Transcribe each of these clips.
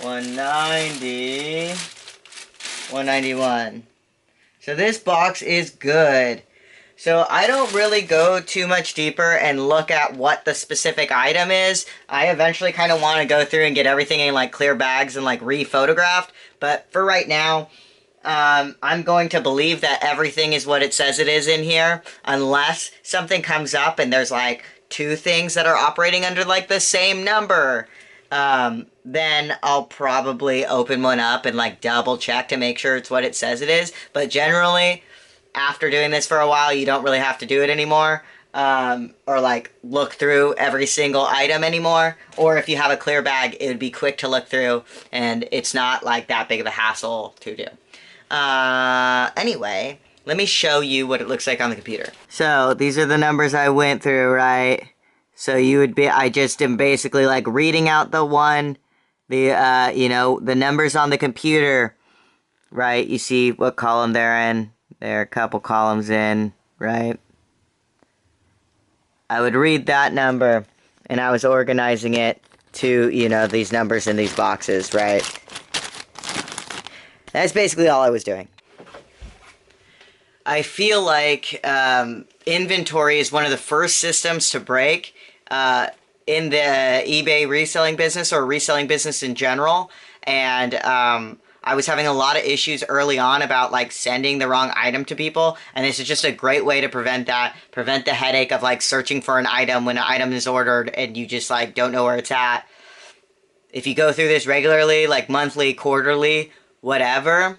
190, 191. So this box is good. So I don't really go too much deeper and look at what the specific item is. I eventually kind of want to go through and get everything in like clear bags and like re-photographed. But for right now, I'm going to believe that everything is what it says it is in here, unless something comes up and there's like two things that are operating under like the same number. Then I'll probably open one up and like double check to make sure it's what it says it is. But generally, after doing this for a while, you don't really have to do it anymore. Or like look through every single item anymore. Or if you have a clear bag, it would be quick to look through and it's not like that big of a hassle to do. Anyway, let me show you what it looks like on the computer. So these are the numbers I went through, right? So you would be, I just am basically like reading out the the numbers on the computer, right? You see what column they're in. There are a couple columns in, right? I would read that number, and I was organizing it to, these numbers in these boxes, right? That's basically all I was doing. I feel like inventory is one of the first systems to break in the eBay reselling business or reselling business in general. And I was having a lot of issues early on about like sending the wrong item to people. And this is just a great way to prevent that, prevent the headache of like searching for an item when an item is ordered and you just like don't know where it's at. If you go through this regularly, like monthly, quarterly, whatever,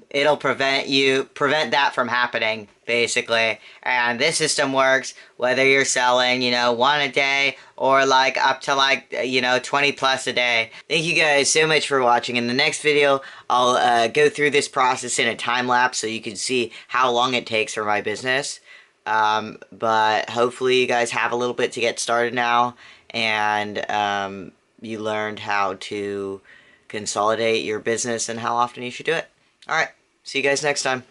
it'll prevent that from happening, basically. And this system works whether you're selling, one a day or like up to like, 20 plus a day. Thank you guys so much for watching. In the next video, I'll go through this process in a time lapse so you can see how long it takes for my business. But hopefully you guys have a little bit to get started now, and you learned how to consolidate your business and how often you should do it. Alright, see you guys next time.